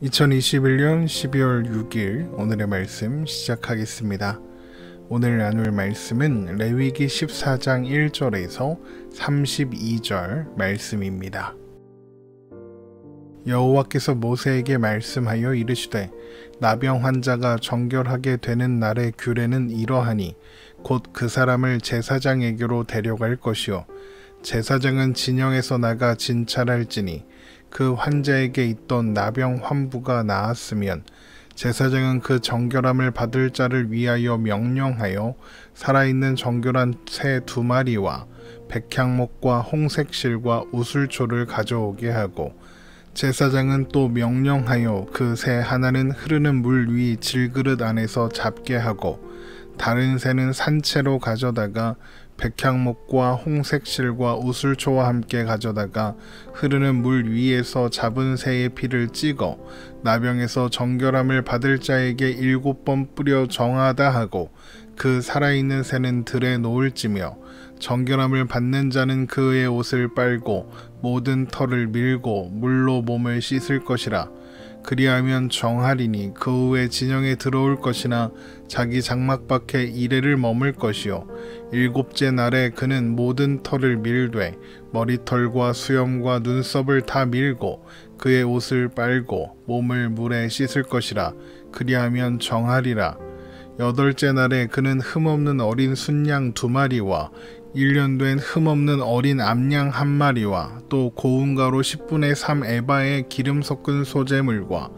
2021년 12월 6일 오늘의 말씀 시작하겠습니다. 오늘 나눌 말씀은 레위기 14장 1절에서 32절 말씀입니다. 여호와께서 모세에게 말씀하여 이르시되 나병 환자가 정결하게 되는 날의 규례는 이러하니 곧 그 사람을 제사장에게로 데려갈 것이요 제사장은 진영에서 나가 진찰할지니 그 환자에게 있던 나병 환부가 나았으면 제사장은 그 정결함을 받을 자를 위하여 명령하여 살아있는 정결한 새 2마리와 백향목과 홍색실과 우슬초를 가져오게 하고 제사장은 또 명령하여 그 새 하나는 흐르는 물 위 질그릇 안에서 잡게 하고 다른 새는 산채로 가져다가 백향목과 홍색실과 우슬초와 함께 가져다가 흐르는 물 위에서 잡은 새의 피를 찍어 나병에서 정결함을 받을 자에게 7번 뿌려 정하다 하고 그 살아있는 새는 들에 놓을지며 정결함을 받는 자는 그의 옷을 빨고 모든 털을 밀고 물로 몸을 씻을 것이라. 그리하면 정하리니 그 후에 진영에 들어올 것이나 자기 장막 밖에 이레를 머물 것이요 7째 날에 그는 모든 털을 밀되 머리털과 수염과 눈썹을 다 밀고 그의 옷을 빨고 몸을 물에 씻을 것이라. 그리하면 정하리라. 8째 날에 그는 흠없는 어린 순양 2마리와 1년 된 흠없는 어린 암양 1마리와 또 고운 가루 10분의 3 에바의 기름 섞은 소재물과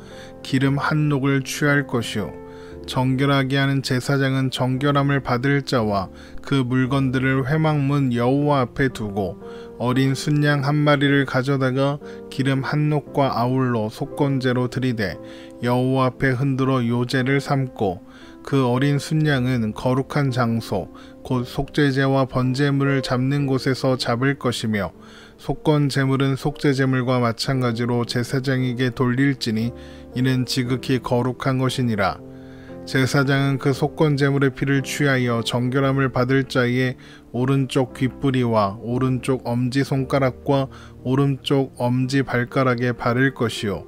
기름 한 녹을 취할 것이요 정결하게 하는 제사장은 정결함을 받을 자와 그 물건들을 회막문 여호와 앞에 두고 어린 순양 1마리를 가져다가 기름 한 녹과 아울러 속건제로 드리되 여호와 앞에 흔들어 요제를 삼고 그 어린 순양은 거룩한 장소 곧 속죄제와 번제물을 잡는 곳에서 잡을 것이며 속건 제물은 속죄 제물과 마찬가지로 제사장에게 돌릴지니 이는 지극히 거룩한 것이니라. 제사장은 그 속건 제물의 피를 취하여 정결함을 받을 자의 오른쪽 귓뿌리와 오른쪽 엄지손가락과 오른쪽 엄지발가락에 바를 것이요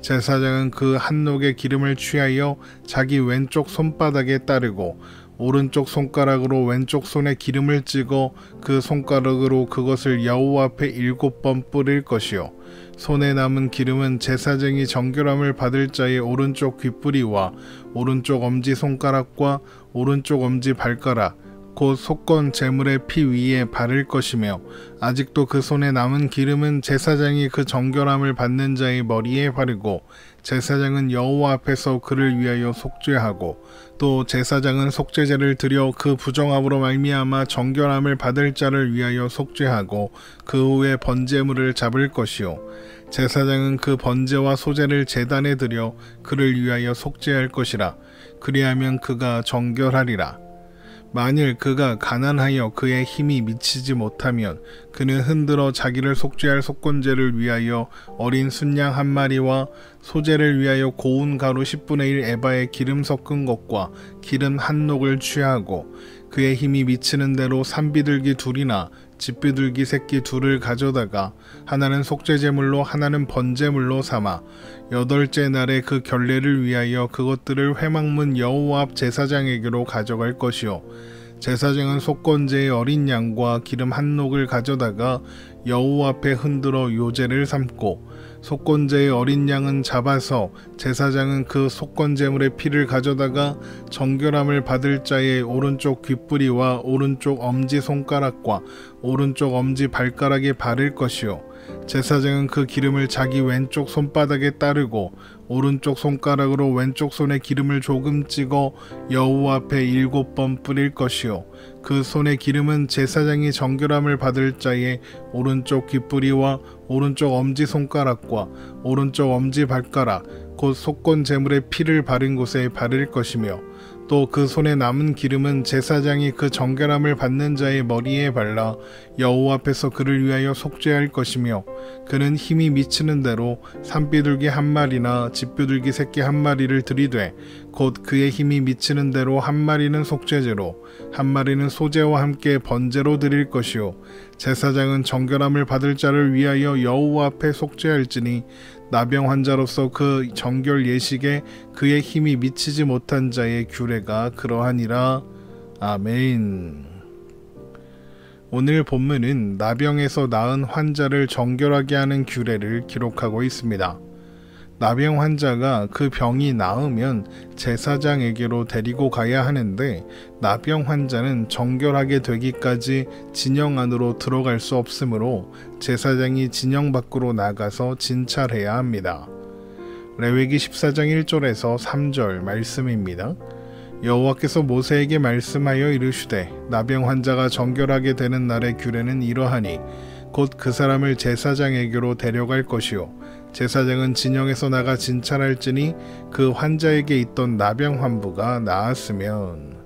제사장은 그 한녹의 기름을 취하여 자기 왼쪽 손바닥에 따르고 오른쪽 손가락으로 왼쪽 손에 기름을 찍어 그 손가락으로 그것을 여호와 앞에 7번 뿌릴 것이요 손에 남은 기름은 제사장이 정결함을 받을 자의 오른쪽 귓뿌리와 오른쪽 엄지손가락과 오른쪽 엄지발가락 곧 속건 제물의 피 위에 바를 것이며 아직도 그 손에 남은 기름은 제사장이 그 정결함을 받는 자의 머리에 바르고 제사장은 여호와 앞에서 그를 위하여 속죄하고 또 제사장은 속죄제를 드려 그 부정함으로 말미암아 정결함을 받을 자를 위하여 속죄하고 그 후에 번제물을 잡을 것이요 제사장은 그 번제와 소제를 제단에 드려 그를 위하여 속죄할 것이라. 그리하면 그가 정결하리라. 만일 그가 가난하여 그의 힘이 미치지 못하면 그는 흔들어 자기를 속죄할 속건제를 위하여 어린 순양 1마리와 소제를 위하여 고운 가루 10분의 1 에바의 기름 섞은 것과 기름 한 녹을 취하고 그의 힘이 미치는 대로 산비둘기 2이나 집비둘기 새끼 2를 가져다가 하나는 속죄제물로 하나는 번제물로 삼아 8째 날에 그 결례를 위하여 그것들을 회막문 여호와 앞 제사장에게로 가져갈 것이요 제사장은 속건제의 어린 양과 기름 한 녹을 가져다가 여호와 앞에 흔들어 요제를 삼고 속건제의 어린 양은 잡아서 제사장은 그 속건제물의 피를 가져다가 정결함을 받을 자의 오른쪽 귓뿌리와 오른쪽 엄지손가락과 오른쪽 엄지발가락에 바를 것이요 제사장은 그 기름을 자기 왼쪽 손바닥에 따르고 오른쪽 손가락으로 왼쪽 손에 기름을 조금 찍어 여호와 앞에 7번 뿌릴 것이요 그 손의 기름은 제사장이 정결함을 받을 자의 오른쪽 귓뿌리와 오른쪽 엄지손가락과 오른쪽 엄지발가락 곧 속건 제물의 피를 바른 곳에 바를 것이며 또 그 손에 남은 기름은 제사장이 그 정결함을 받는 자의 머리에 발라 여호와 앞에서 그를 위하여 속죄할 것이며 그는 힘이 미치는 대로 산비둘기 1마리나 집비둘기 새끼 1마리를 들이되 곧 그의 힘이 미치는 대로 1마리는 속죄제로 1마리는 소제와 함께 번제로 드릴 것이요 제사장은 정결함을 받을 자를 위하여 여호와 앞에 속죄할지니 나병 환자로서 그 정결 예식에 그의 힘이 미치지 못한 자의 규례가 그러하니라. 아멘. 오늘 본문은 나병에서 나은 환자를 정결하게 하는 규례를 기록하고 있습니다. 나병 환자가 그 병이 나으면 제사장에게로 데리고 가야 하는데 나병 환자는 정결하게 되기까지 진영 안으로 들어갈 수 없으므로 제사장이 진영 밖으로 나가서 진찰해야 합니다. 레위기 14장 1절에서 3절 말씀입니다. 여호와께서 모세에게 말씀하여 이르시되 나병 환자가 정결하게 되는 날의 규례는 이러하니 곧 그 사람을 제사장에게로 데려갈 것이요 제사장은 진영에서 나가 진찰할지니 그 환자에게 있던 나병 환부가 나았으면.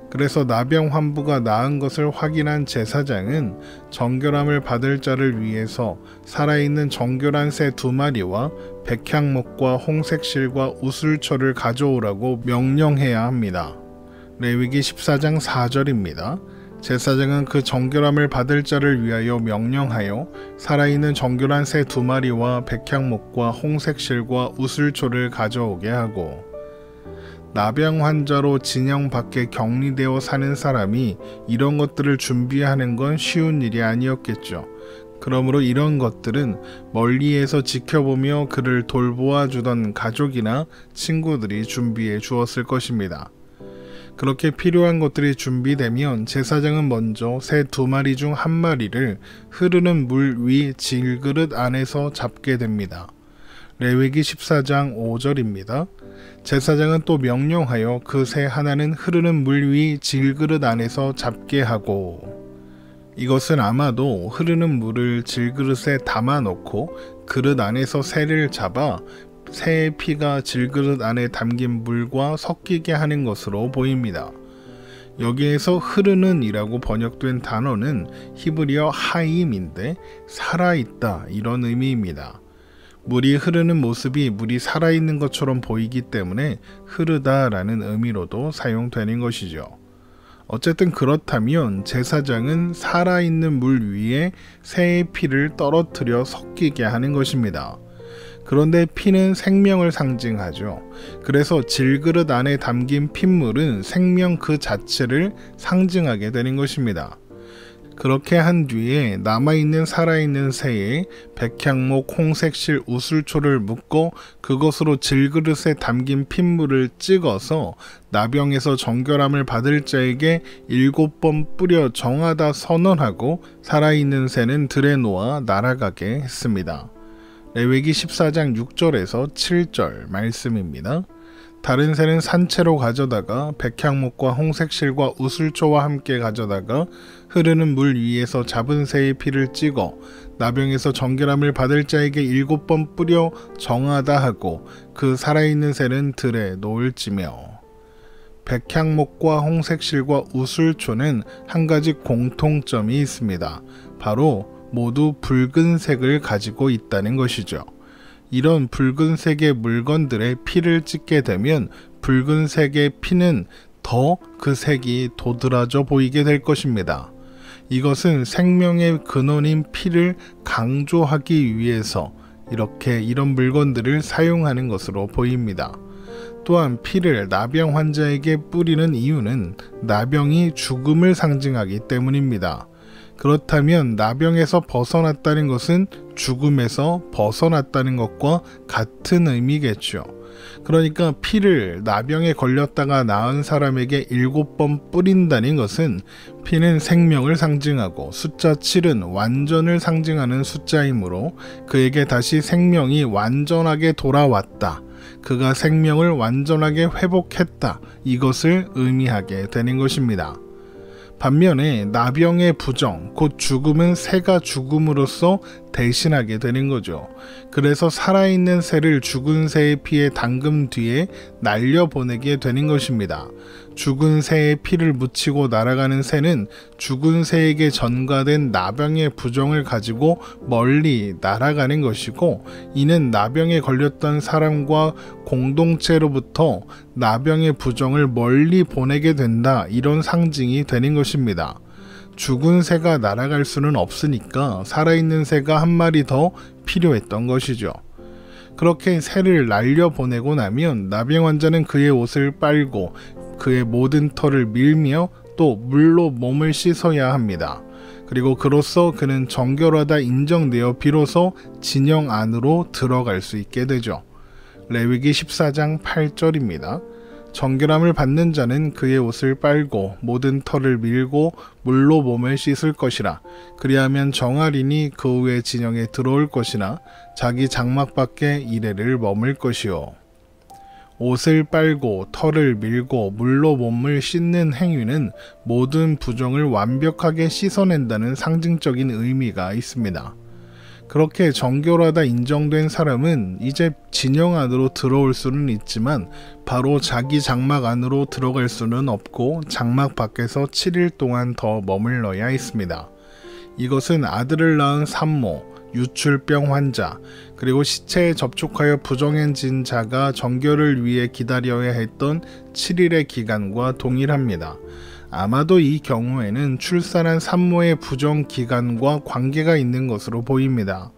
그래서 나병 환부가 나은 것을 확인한 제사장은 정결함을 받을 자를 위해서 살아있는 정결한 새 2마리와 백향목과 홍색실과 우슬초를 가져오라고 명령해야 합니다. 레위기 14장 4절입니다. 제사장은 그 정결함을 받을 자를 위하여 명령하여 살아있는 정결한 새 2마리와 백향목과 홍색실과 우슬초를 가져오게 하고, 나병 환자로 진영 밖에 격리되어 사는 사람이 이런 것들을 준비하는 건 쉬운 일이 아니었겠죠. 그러므로 이런 것들은 멀리에서 지켜보며 그를 돌보아 주던 가족이나 친구들이 준비해 주었을 것입니다. 그렇게 필요한 것들이 준비되면 제사장은 먼저 새 2마리 중 1마리를 흐르는 물 위 질그릇 안에서 잡게 됩니다. 레위기 14장 5절입니다. 제사장은 또 명령하여 그 새 하나는 흐르는 물 위 질그릇 안에서 잡게 하고, 이것은 아마도 흐르는 물을 질그릇에 담아 놓고 그릇 안에서 새를 잡아 새의 피가 질그릇 안에 담긴 물과 섞이게 하는 것으로 보입니다. 여기에서 흐르는 이라고 번역된 단어는 히브리어 하임인데 살아있다 이런 의미입니다. 물이 흐르는 모습이 물이 살아있는 것처럼 보이기 때문에 흐르다 라는 의미로도 사용되는 것이죠. 어쨌든 그렇다면 제사장은 살아있는 물 위에 새의 피를 떨어뜨려 섞이게 하는 것입니다. 그런데 피는 생명을 상징하죠. 그래서 질그릇 안에 담긴 핏물은 생명 그 자체를 상징하게 되는 것입니다. 그렇게 한 뒤에 남아있는 살아있는 새에 백향목, 홍색실, 우슬초를 묶어 그것으로 질그릇에 담긴 핏물을 찍어서 나병에서 정결함을 받을 자에게 7번 뿌려 정하다 선언하고 살아있는 새는 들에 놓아 날아가게 했습니다. 레위기 14장 6절에서 7절 말씀입니다. 다른 새는 산채로 가져다가 백향목과 홍색실과 우슬초와 함께 가져다가 흐르는 물 위에서 잡은 새의 피를 찍어 나병에서 정결함을 받을 자에게 7번 뿌려 정하다 하고 그 살아있는 새는 들에 놓을지며. 백향목과 홍색실과 우슬초는 한 가지 공통점이 있습니다. 바로 모두 붉은색을 가지고 있다는 것이죠. 이런 붉은색의 물건들의 피를 찍게 되면 붉은색의 피는 더 그 색이 도드라져 보이게 될 것입니다. 이것은 생명의 근원인 피를 강조하기 위해서 이런 물건들을 사용하는 것으로 보입니다. 또한 피를 나병 환자에게 뿌리는 이유는 나병이 죽음을 상징하기 때문입니다. 그렇다면 나병에서 벗어났다는 것은 죽음에서 벗어났다는 것과 같은 의미겠죠. 그러니까 피를 나병에 걸렸다가 나은 사람에게 7번 뿌린다는 것은 피는 생명을 상징하고 숫자 7은 완전을 상징하는 숫자이므로 그에게 다시 생명이 완전하게 돌아왔다. 그가 생명을 완전하게 회복했다. 이것을 의미하게 되는 것입니다. 반면에 나병의 부정, 곧 죽음은 새가 죽음으로써 대신하게 되는 거죠. 그래서 살아있는 새를 죽은 새의 피에 담근 뒤에 날려보내게 되는 것입니다. 죽은 새의 피를 묻히고 날아가는 새는 죽은 새에게 전가된 나병의 부정을 가지고 멀리 날아가는 것이고, 이는 나병에 걸렸던 사람과 공동체로부터 나병의 부정을 멀리 보내게 된다, 이런 상징이 되는 것입니다. 죽은 새가 날아갈 수는 없으니까 살아있는 새가 한 마리 더 필요했던 것이죠. 그렇게 새를 날려보내고 나면 나병 환자는 그의 옷을 빨고 그의 모든 털을 밀며 또 물로 몸을 씻어야 합니다. 그리고 그로써 그는 정결하다 인정되어 비로소 진영 안으로 들어갈 수 있게 되죠. 레위기 14장 8절입니다. 정결함을 받는 자는 그의 옷을 빨고 모든 털을 밀고 물로 몸을 씻을 것이라. 그리하면 정하리니 그 후에 진영에 들어올 것이나 자기 장막 밖에 이래를 머물 것이요. 옷을 빨고 털을 밀고 물로 몸을 씻는 행위는 모든 부정을 완벽하게 씻어낸다는 상징적인 의미가 있습니다. 그렇게 정결하다 인정된 사람은 이제 진영 안으로 들어올 수는 있지만 바로 자기 장막 안으로 들어갈 수는 없고 장막 밖에서 7일 동안 더 머물러야 했습니다. 이것은 아들을 낳은 산모, 유출병 환자, 그리고 시체에 접촉하여 부정해진 자가 정결을 위해 기다려야 했던 7일의 기간과 동일합니다. 아마도 이 경우에는 출산한 산모의 부정 기간과 관계가 있는 것으로 보입니다.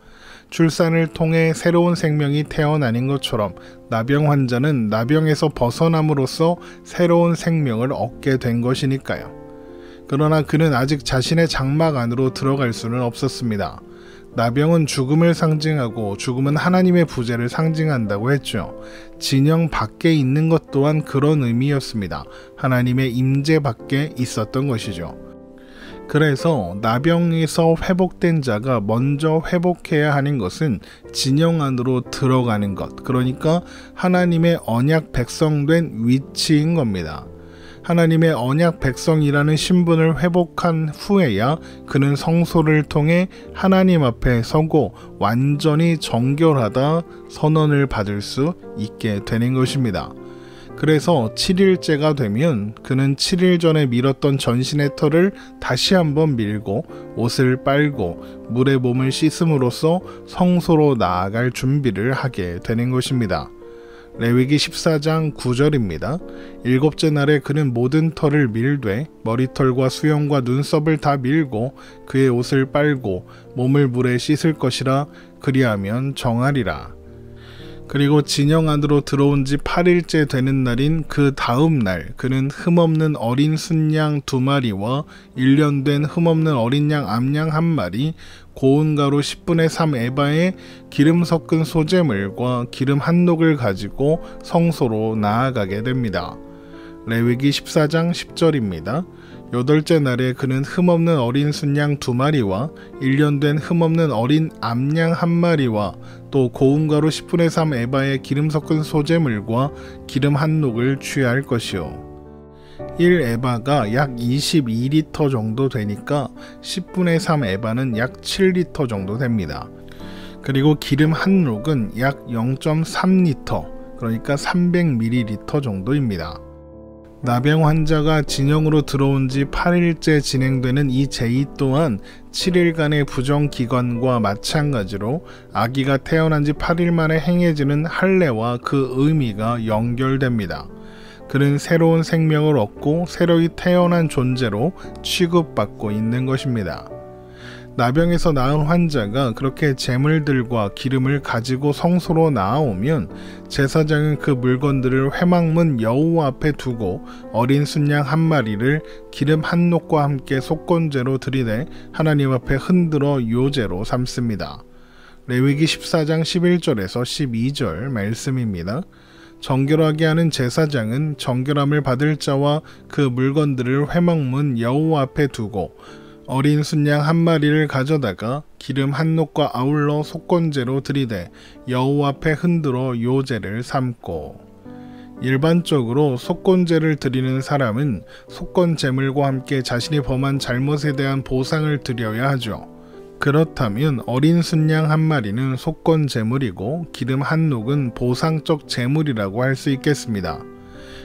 출산을 통해 새로운 생명이 태어나는 것처럼 나병 환자는 나병에서 벗어남으로써 새로운 생명을 얻게 된 것이니까요. 그러나 그는 아직 자신의 장막 안으로 들어갈 수는 없었습니다. 나병은 죽음을 상징하고 죽음은 하나님의 부재를 상징한다고 했죠. 진영 밖에 있는 것 또한 그런 의미였습니다. 하나님의 임재 밖에 있었던 것이죠. 그래서 나병에서 회복된 자가 먼저 회복해야 하는 것은 진영 안으로 들어가는 것, 그러니까 하나님의 언약 백성된 위치인 겁니다. 하나님의 언약 백성이라는 신분을 회복한 후에야 그는 성소를 통해 하나님 앞에 서고 완전히 정결하다 선언을 받을 수 있게 되는 것입니다. 그래서 7일째가 되면 그는 7일 전에 밀었던 전신의 털을 다시 한번 밀고 옷을 빨고 물에 몸을 씻음으로써 성소로 나아갈 준비를 하게 되는 것입니다. 레위기 14장 9절입니다. 일곱째 날에 그는 모든 털을 밀되 머리털과 수염과 눈썹을 다 밀고 그의 옷을 빨고 몸을 물에 씻을 것이라. 그리하면 정하리라. 그리고 진영 안으로 들어온 지 8일째 되는 날인 그 다음 날 그는 흠없는 어린 순양 2마리와 1년 된 흠없는 어린 양 암양 1마리, 고운 가루 10분의 3 에바에 기름 섞은 소재물과 기름 한 녹을 가지고 성소로 나아가게 됩니다. 레위기 14장 10절입니다. 8째 날에 그는 흠없는 어린 순양 2마리와 1년 된 흠없는 어린 암양 1마리와 또 고운 가루 10분의 3 에바에 기름 섞은 소재물과 기름 한 녹을 취할 것이요. 1에바가 약 22리터 정도 되니까 10분의 3 에바는 약 7리터 정도 됩니다. 그리고 기름 한 녹은 약 0.3리터, 그러니까 300ml 정도입니다. 나병 환자가 진영으로 들어온 지 8일째 진행되는 이 제의 또한 7일간의 부정기관과 마찬가지로 아기가 태어난 지 8일 만에 행해지는 할례와 그 의미가 연결됩니다. 그는 새로운 생명을 얻고 새로이 태어난 존재로 취급받고 있는 것입니다. 나병에서 나은 환자가 그렇게 제물들과 기름을 가지고 성소로 나아오면 제사장은 그 물건들을 회막문 여호와 앞에 두고 어린 순양 1마리를 기름 한 녹과 함께 속건제로 들이대 하나님 앞에 흔들어 요제로 삼습니다. 레위기 14장 11절에서 12절 말씀입니다. 정결하게 하는 제사장은 정결함을 받을 자와 그 물건들을 회막문 여호와 앞에 두고 어린 순양 1마리를 가져다가 기름 한 녹과 아울러 속건제로 들이대 여호와 앞에 흔들어 요제를 삼고. 일반적으로 속건제를 드리는 사람은 속건 제물과 함께 자신이 범한 잘못에 대한 보상을 드려야 하죠. 그렇다면 어린 순양 1마리는 속건 제물이고 기름 한 녹은 보상적 제물이라고 할 수 있겠습니다.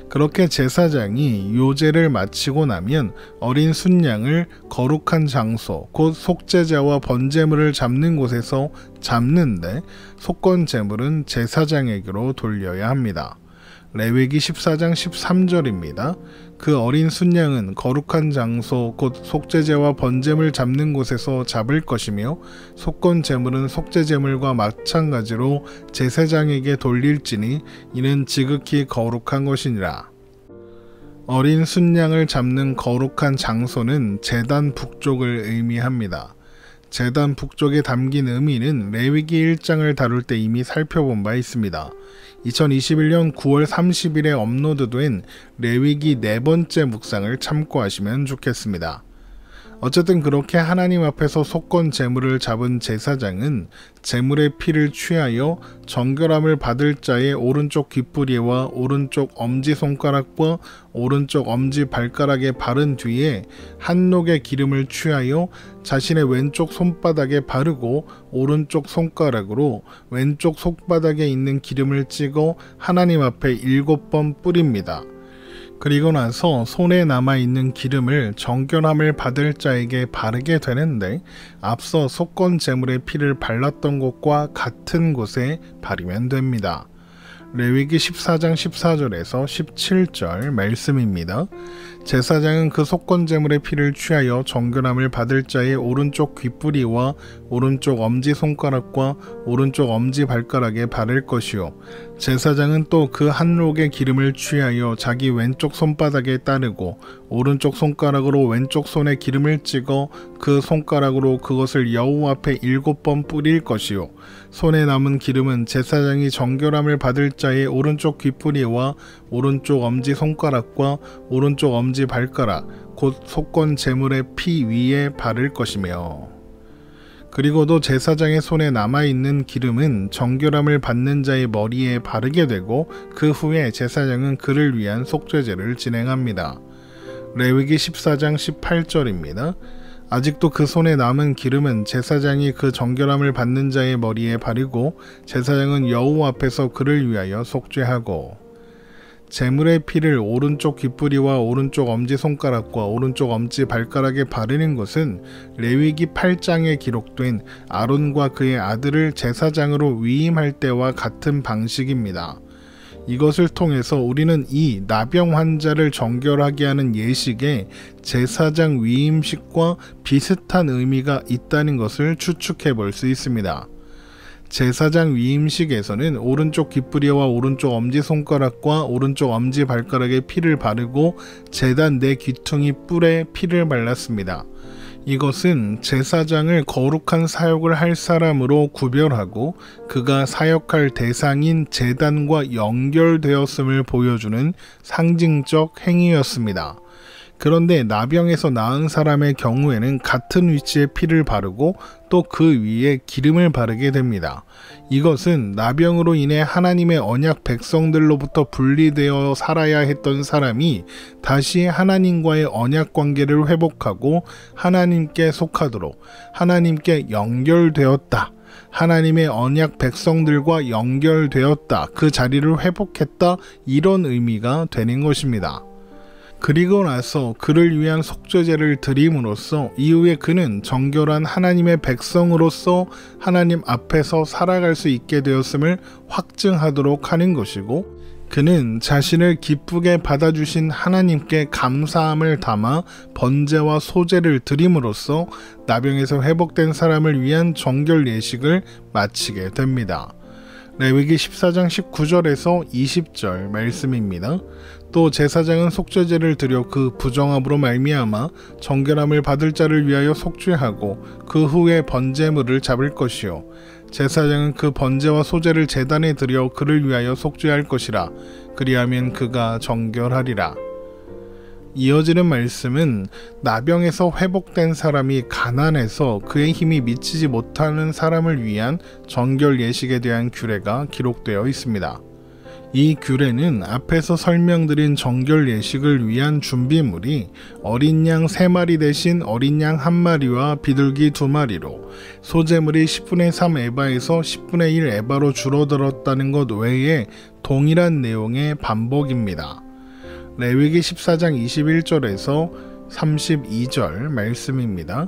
그렇게 제사장이 요제를 마치고 나면 어린 순양을 거룩한 장소, 곧 속죄제와 번제물을 잡는 곳에서 잡는데 속건 제물은 제사장에게로 돌려야 합니다. 레위기 14장 13절입니다. 그 어린 순양은 거룩한 장소 곧 속죄제와 번제물 잡는 곳에서 잡을 것이며 속건 제물은 속죄 제물과 마찬가지로 제사장에게 돌릴지니 이는 지극히 거룩한 것이니라. 어린 순양을 잡는 거룩한 장소는 제단 북쪽을 의미합니다. 제단 북쪽에 담긴 의미는 레위기 1장을 다룰 때 이미 살펴본 바 있습니다. 2021년 9월 30일에 업로드된 레위기 4번째 묵상을 참고하시면 좋겠습니다. 어쨌든 그렇게 하나님 앞에서 속건 제물을 잡은 제사장은 제물의 피를 취하여 정결함을 받을 자의 오른쪽 귓부리와 오른쪽 엄지손가락과 오른쪽 엄지발가락에 바른 뒤에 한 녹의 기름을 취하여 자신의 왼쪽 손바닥에 바르고 오른쪽 손가락으로 왼쪽 손바닥에 있는 기름을 찍어 하나님 앞에 7번 뿌립니다. 그리고 나서 손에 남아있는 기름을 정결함을 받을 자에게 바르게 되는데 앞서 속건 제물의 피를 발랐던 곳과 같은 곳에 바르면 됩니다. 레위기 14장 14절에서 17절 말씀입니다. 제사장은 그 속건 제물의 피를 취하여 정결함을 받을 자의 오른쪽 귓부리와 오른쪽 엄지손가락과 오른쪽 엄지발가락에 바를 것이요 제사장은 또 그 한 록의 기름을 취하여 자기 왼쪽 손바닥에 따르고 오른쪽 손가락으로 왼쪽 손에 기름을 찍어 그 손가락으로 그것을 여호와 앞에 7번 뿌릴 것이요 손에 남은 기름은 제사장이 정결함을 받을 자의 오른쪽 귓부리와 오른쪽 엄지손가락과 오른쪽 엄지발가락 곧 속건 제물의 피 위에 바를 것이며 그리고도 제사장의 손에 남아있는 기름은 정결함을 받는 자의 머리에 바르게 되고 그 후에 제사장은 그를 위한 속죄제를 진행합니다. 레위기 14장 18절입니다. 아직도 그 손에 남은 기름은 제사장이 그 정결함을 받는 자의 머리에 바르고 제사장은 여호와 앞에서 그를 위하여 속죄하고 제물의 피를 오른쪽 귓부리와 오른쪽 엄지손가락과 오른쪽 엄지발가락에 바르는 것은 레위기 8장에 기록된 아론과 그의 아들을 제사장으로 위임할 때와 같은 방식입니다. 이것을 통해서 우리는 이 나병 환자를 정결하게 하는 예식에 제사장 위임식과 비슷한 의미가 있다는 것을 추측해 볼 수 있습니다. 제사장 위임식에서는 오른쪽 귓부리와 오른쪽 엄지손가락과 오른쪽 엄지발가락에 피를 바르고 제단 내 귀퉁이 뿔에 피를 발랐습니다. 이것은 제사장을 거룩한 사역을 할 사람으로 구별하고 그가 사역할 대상인 제단과 연결되었음을 보여주는 상징적 행위였습니다. 그런데 나병에서 나은 사람의 경우에는 같은 위치에 피를 바르고 또 그 위에 기름을 바르게 됩니다. 이것은 나병으로 인해 하나님의 언약 백성들로부터 분리되어 살아야 했던 사람이 다시 하나님과의 언약 관계를 회복하고 하나님께 속하도록 하나님께 연결되었다. 하나님의 언약 백성들과 연결되었다. 그 자리를 회복했다. 이런 의미가 되는 것입니다. 그리고 나서 그를 위한 속죄제를 드림으로써 이후에 그는 정결한 하나님의 백성으로서 하나님 앞에서 살아갈 수 있게 되었음을 확증하도록 하는 것이고 그는 자신을 기쁘게 받아주신 하나님께 감사함을 담아 번제와 소제를 드림으로써 나병에서 회복된 사람을 위한 정결 예식을 마치게 됩니다. 레위기 14장 19절에서 20절 말씀입니다. 또 제사장은 속죄제를 드려 그 부정함으로 말미암아 정결함을 받을 자를 위하여 속죄하고 그 후에 번제물을 잡을 것이요 제사장은 그 번제와 소제를 제단에 드려 그를 위하여 속죄할 것이라 그리하면 그가 정결하리라. 이어지는 말씀은 나병에서 회복된 사람이 가난해서 그의 힘이 미치지 못하는 사람을 위한 정결 예식에 대한 규례가 기록되어 있습니다. 이 규례는 앞에서 설명드린 정결 예식을 위한 준비물이 어린 양 3마리 대신 어린 양 1마리와 비둘기 2마리로 소재물이 10분의 3 에바에서 10분의 1 에바로 줄어들었다는 것 외에 동일한 내용의 반복입니다. 레위기 14장 21절에서 32절 말씀입니다.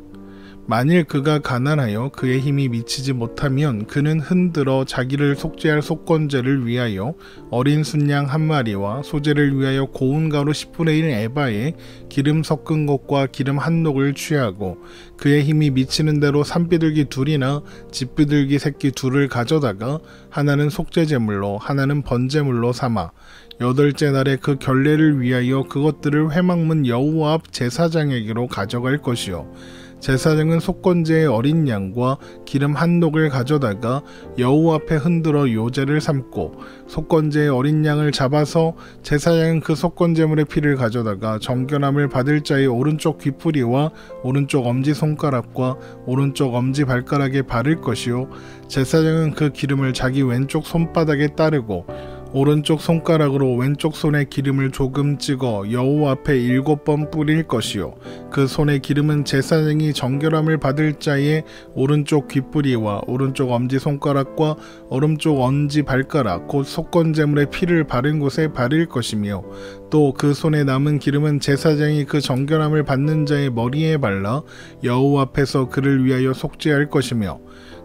만일 그가 가난하여 그의 힘이 미치지 못하면 그는 흔들어 자기를 속죄할 속건제를 위하여 어린 순양 한 마리와 소제를 위하여 고운 가루 10분의 1 에바에 기름 섞은 것과 기름 한 녹을 취하고 그의 힘이 미치는 대로 산비둘기 둘이나 집비둘기 새끼 둘을 가져다가 하나는 속죄제물로 하나는 번제물로 삼아 8째 날에 그 결례를 위하여 그것들을 회막문 여호와 앞 제사장에게로 가져갈 것이요 제사장은 속건제의 어린 양과 기름 한 녹을 가져다가 여호와 앞에 흔들어 요제를 삼고 속건제의 어린 양을 잡아서 제사장은 그 속건제물의 피를 가져다가 정결함을 받을 자의 오른쪽 귀뿌리와 오른쪽 엄지손가락과 오른쪽 엄지발가락에 바를 것이요 제사장은 그 기름을 자기 왼쪽 손바닥에 따르고 오른쪽 손가락으로 왼쪽 손에 기름을 조금 찍어 여호와 앞에 7번 뿌릴 것이요 그 손의 기름은 제사장이 정결함을 받을 자의 오른쪽 귀뿌리와 오른쪽 엄지손가락과 오른쪽 엄지발가락 곧 속건제물의 피를 바른 곳에 바를 것이며 또 그 손에 남은 기름은 제사장이 그 정결함을 받는 자의 머리에 발라 여호와 앞에서 그를 위하여 속죄할 것이며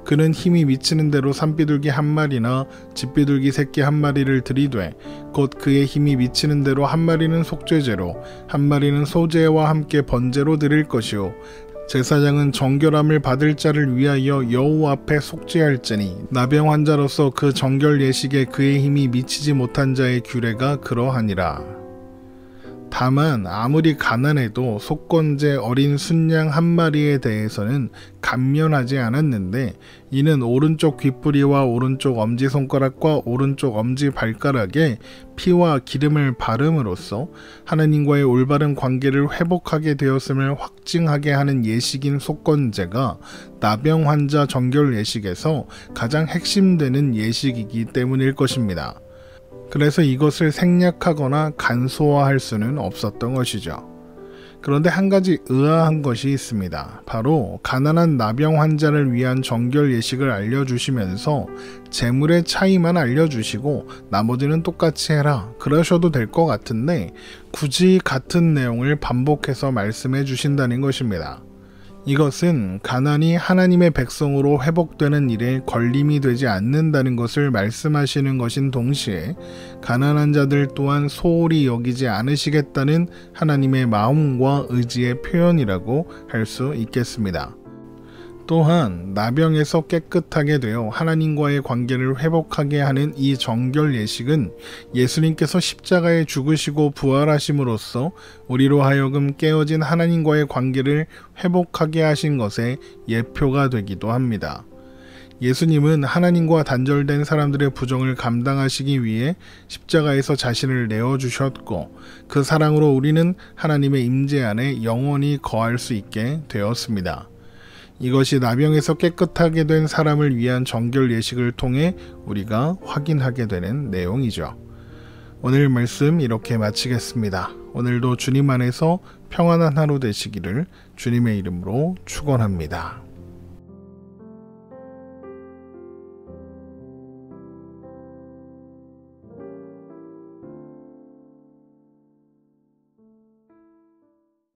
그는 힘이 미치는 대로 산비둘기 한 마리나 집비둘기 새끼 한 마리를 들이되 곧 그의 힘이 미치는 대로 한 마리는 속죄제로 한 마리는 소제와 함께 번제로 드릴 것이요 제사장은 정결함을 받을 자를 위하여 여호와 앞에 속죄할지니 나병 환자로서 그 정결 예식에 그의 힘이 미치지 못한 자의 규례가 그러하니라. 다만 아무리 가난해도 속건제 어린 순양 한 마리에 대해서는 감면하지 않았는데 이는 오른쪽 귀뿌리와 오른쪽 엄지손가락과 오른쪽 엄지발가락에 피와 기름을 바름으로써 하나님과의 올바른 관계를 회복하게 되었음을 확증하게 하는 예식인 속건제가 나병 환자 정결 예식에서 가장 핵심되는 예식이기 때문일 것입니다. 그래서 이것을 생략하거나 간소화할 수는 없었던 것이죠. 그런데 한 가지 의아한 것이 있습니다. 바로 가난한 나병 환자를 위한 정결 예식을 알려주시면서 재물의 차이만 알려주시고 나머지는 똑같이 해라 그러셔도 될 것 같은데 굳이 같은 내용을 반복해서 말씀해 주신다는 것입니다. 이것은 가난이 하나님의 백성으로 회복되는 일에 걸림이 되지 않는다는 것을 말씀하시는 것인 동시에 가난한 자들 또한 소홀히 여기지 않으시겠다는 하나님의 마음과 의지의 표현이라고 할 수 있겠습니다. 또한 나병에서 깨끗하게 되어 하나님과의 관계를 회복하게 하는 이 정결 예식은 예수님께서 십자가에 죽으시고 부활하심으로써 우리로 하여금 깨어진 하나님과의 관계를 회복하게 하신 것의 예표가 되기도 합니다. 예수님은 하나님과 단절된 사람들의 부정을 감당하시기 위해 십자가에서 자신을 내어주셨고 그 사랑으로 우리는 하나님의 임재 안에 영원히 거할 수 있게 되었습니다. 이것이 나병에서 깨끗하게 된 사람을 위한 정결 예식을 통해 우리가 확인하게 되는 내용이죠. 오늘 말씀 이렇게 마치겠습니다. 오늘도 주님 안에서 평안한 하루 되시기를 주님의 이름으로 축원합니다.